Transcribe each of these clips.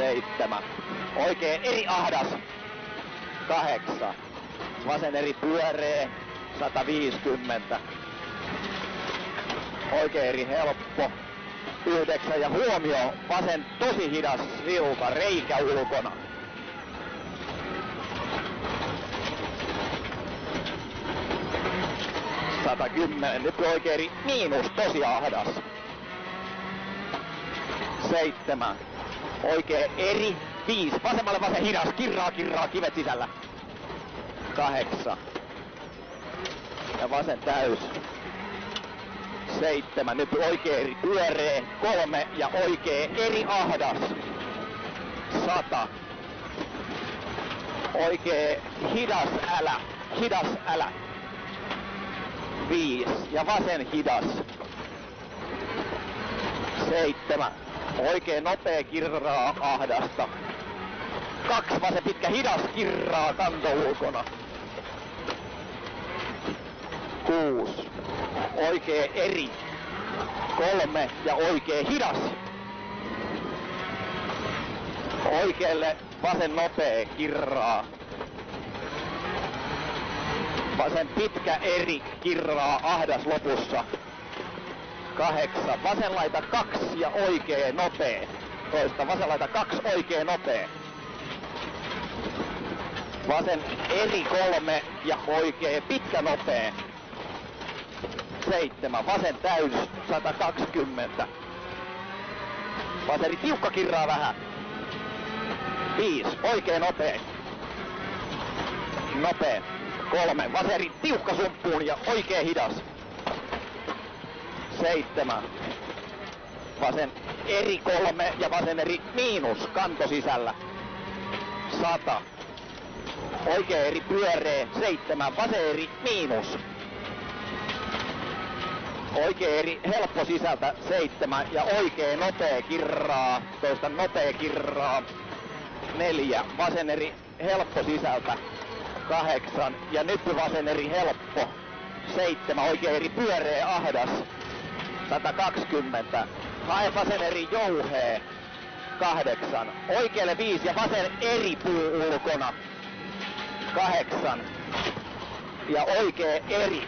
7. Oikee eri ahdas. 8. Vasen eri pyöree. 150. Oikee eri helppo. 9 ja huomio, vasen tosi hidas silta, reikä ulkona. 110, nyt oikein miinus, tosi ahdas. 7, oikein eri, 5, vasemmalle vasen hidas, kirraa, kivet sisällä. 8, ja vasen täys. 7, nyt oikein eri pyöree, 3 ja oikein eri ahdas. 100. Oikein hidas älä. 5 ja vasen hidas. 7. Oikein nopea kirraa ahdasta. 2 vasen pitkä hidas kirraa kanto ulkona. 6. Oikein eri. 3 ja oikein hidas. Oikealle vasen nopea kirraa. Vasen pitkä eri kirraa ahdas lopussa. 8. Vasen laita 2 ja oikee nopee. Toista vasen laita 2 oikee nopee. Vasen eri 3 ja oikee pitkä nopee. 7. Vasen täys 120. Vasen eri tiukka kirraa vähän. 5. Oikee nopee. 3. Vasen eri tiukka sumppuun ja oikee hidas. 7. Vasen eri 3 ja vasen eri miinus kanto sisällä. 100. Oikee eri pyöree. 7. Vasen eri miinus. Oikee eri helppo sisältä. 7. Ja oikee nopea kirraa. Toista nopea kirraa. 4. Vasen eri helppo sisältä. 8. Ja nyt vasen eri helppo. 7. Oikee eri pyöree ahdas. 120. Hae vasen eri jouhee. 8. Oikealle 5 ja vasen eri puu ulkona. 8. Ja oikee eri.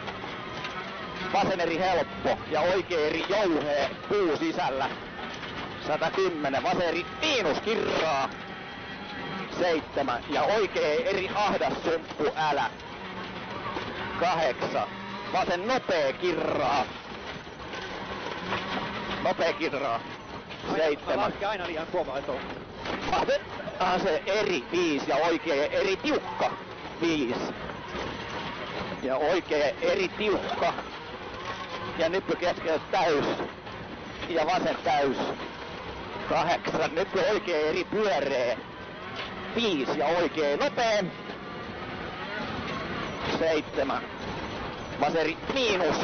Vasen eri helppo ja oikee eri jouhee puu sisällä. 110. Vasen eri miinus kirraa. 7. Ja oikee eri ahdas sumppu älä. 8. Vasen nopea kirraa. 7. Mä lasken aina liian kovaa tuohon. Se eri 5 ja oikee eri tiukka 5. Ja oikee eri tiukka. Ja nyppy keskellä täys. Ja vasen täys. 8. Nyppy oikee eri pyöree. 5 ja oikee nopea. 7. Vasen eri miinus.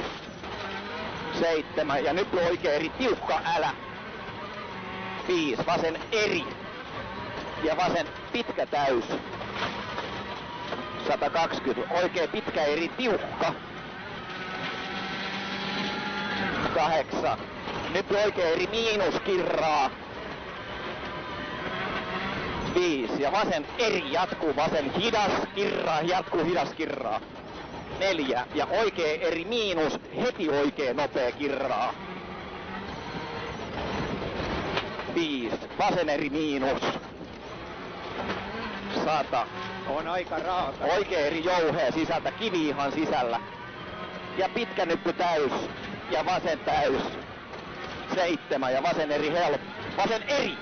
7 ja nyt oikee eri tiukka älä. 5 vasen eri. Ja vasen pitkä täys. 120 oikee pitkä eri tiukka. 8. Nyt oikee eri miinus kirraa. 5 ja vasen eri jatkuu, vasen hidas kirraa, jatkuu hidas kirraa. 4 ja oikee eri miinus, heti oikee nopea kirraa. 5, vasen eri miinus. 100. On aika raaka. Oikee eri jouhee sisältä, kivi ihan sisällä. Ja pitkä nyppy täys ja vasen täys. 7 ja vasen eri helppo. Vasen eri.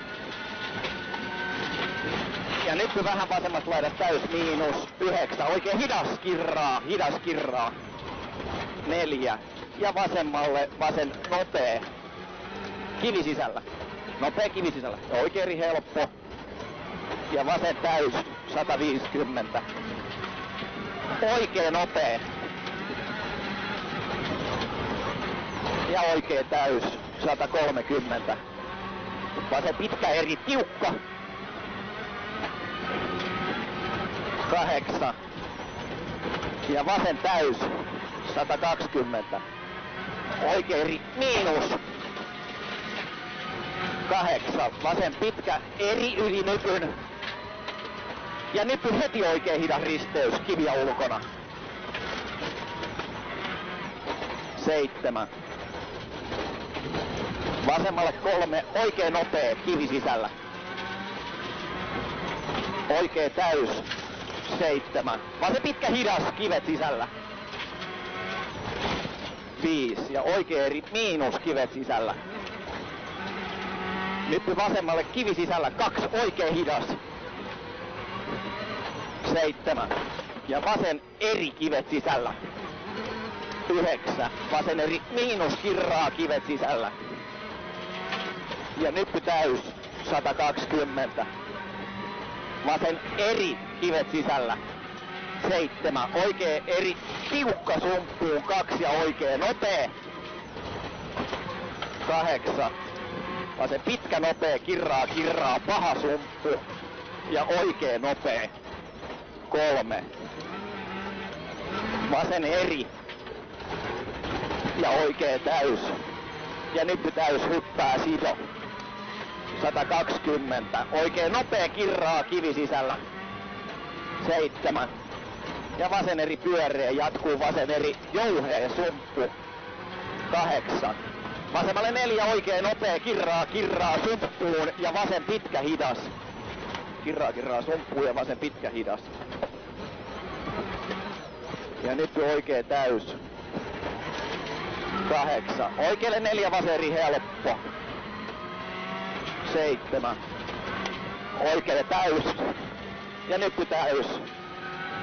Ja nyt vähän vasemmasta laidasta täys miinus 9. Oikein hidas kirraa. 4. Ja vasemmalle vasen nopea. Kivi sisällä. Nopea kivi sisällä. Ja oikein eri helppo. Ja vasen täys 150. Oikein nopea. Ja oikein täys 130. Vasen pitkä eri tiukka. 8. Ja vasen täys 120. Oikein eri miinus. 8, vasen pitkä, eri yli nypyn. Ja nypy heti oikein hidas risteys, kiviä ulkona. 7. Vasemmalle 3, oikein nopea, kivi sisällä. Oikein täys, 7. Vasen pitkä hidas, kivet sisällä. 5. Ja oikein eri, miinus, kivet sisällä. Nyppy vasemmalle, kivi sisällä, 2, oikein hidas. 7. Ja vasen eri, kivet sisällä. 9. Vasen eri, miinus, kirraa, kivet sisällä. Ja nyppy täys, 120. Vasen eri, kivet sisällä. 7. Oikee eri, tiukka sumppuun, 2 ja oikee nopee. 8. Vasen pitkä nopee, kirraa, paha sumppu. Ja oikee nopee. 3. Vasen eri. Ja oikee täys. Ja nyppy täys, hyppää sido. 120. Oikein nopea, kirraa, kivi sisällä. 7. Ja vasen eri pyöreä, jatkuu vasen eri, jouhea, sumppu. 8. Vasemmalle 4, oikein nopea, kirraa, sumppuun ja vasen pitkä hidas. Kirraa, sumppuun ja vasen pitkä hidas. Ja nyt oikein täys. 8. Oikealle 4, vasen eri, helppo. 7. Oikealle täys. Ja nyppy täys.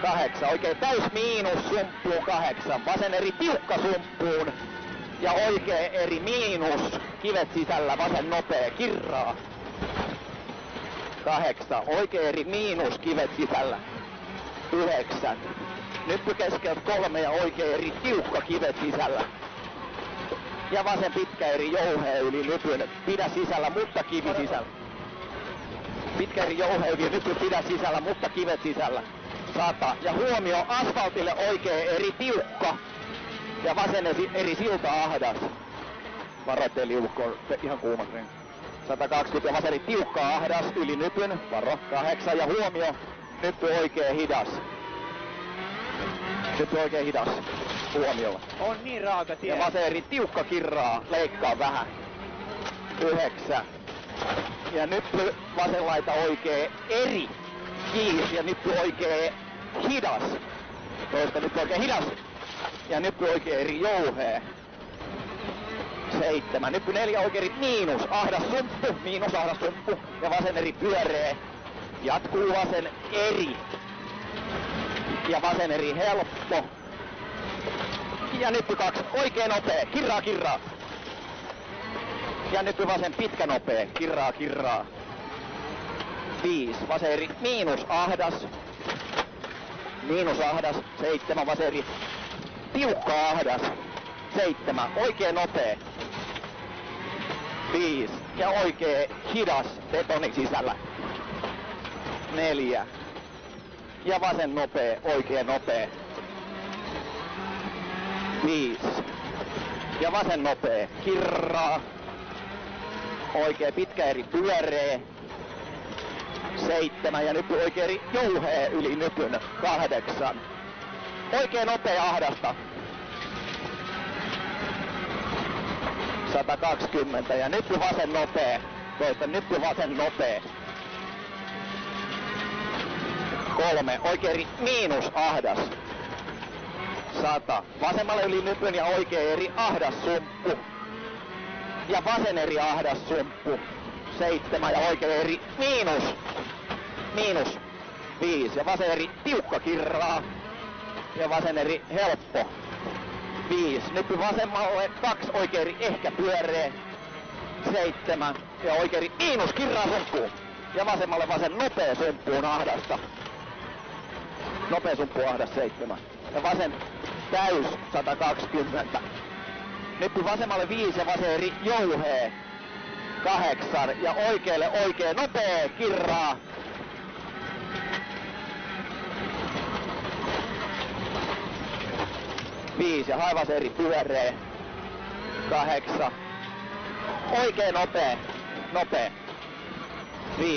8. Oikein täys miinus sumppuun 8. Vasen eri tiukka sumppuun. Ja oikein eri miinus. Kivet sisällä, vasen nopea, kirraa. 8. Oikein eri miinus, kivet sisällä. 9. Nyppy keskeltä 3 ja oikein eri tiukka, kivet sisällä. Ja vasen pitkä eri, jouhea yli nypyn. Pidä sisällä, mutta kivi sisällä. Pitkä eri, jouhea yli nypyn, pidä sisällä, mutta kivet sisällä. 100. Ja huomio, asfaltille oikein eri, tiukka. Ja vasen eri, silta ahdas. Varoitte liukkoon, ihan kuumat renki. 120 ja vasen eri, tiukka ahdas yli nypyn. Varo. 8 ja huomio, nyppy oikein hidas. Nyppy oikein hidas. Huomiolla. On niin raaka tie. Ja vasen eri, tiukka kirraa, leikkaa vähän. 9. Ja nyppy vasen laita oikein eri. Kiis ja nyppy oikein hidas. Toista nyppy oikein hidas. Ja nyppy oikein eri, jouhee. 7. Nyppy 4 oikein eri, miinus, ahdas sumppu, miinus ahdas sumppu. Ja vasen eri pyöree. Jatkuu vasen eri. Ja vasen eri helppo. Ja nyppy 2, oikein nopee, kirraa. Ja nyppy vasen pitkä nopee, kirraa. 5, vasen eri, miinus ahdas. 7, vasen eri, tiukka ahdas. 7, oikein nopee. 5, ja oikein hidas, betoni sisällä. 4, ja vasen nopee, oikein nopee. 5. Ja vasen nopee, kirraa. Oikein pitkä eri, pyöree. 7. Ja nyppy oikein eri, jouhee yli nypyn. 8. Oikein nopea ahdasta. 120. Ja nyppy vasen nopee. Toista nyppy vasen nopee. 3. Oikein eri, miinus ahdas. 100. Vasemmalle yli nypyn ja oikein eri, ahdas sumppu. Ja vasen eri, ahdas sumppu. 7. Ja oikein eri, miinus. 5. Ja vasen eri, tiukka kirraa. Ja vasen eri, helppo. 5. Nyppy vasemmalle 2, oikein eri, ehkä pyöree. 7. Ja oikein eri, miinus, kirraa sumppuun. Ja vasemmalle vasen nopea sumppuun ahdasta. Nopea sumppuun ahdas 7. Ja vasen täys 120. Nyppy vasemmalle 5 ja vasen eri, jouhee. 8. Ja oikealle oikein nopea, kirraa. 5 ja haivas eri, pyöree. 8. Oikein nopea. nopea.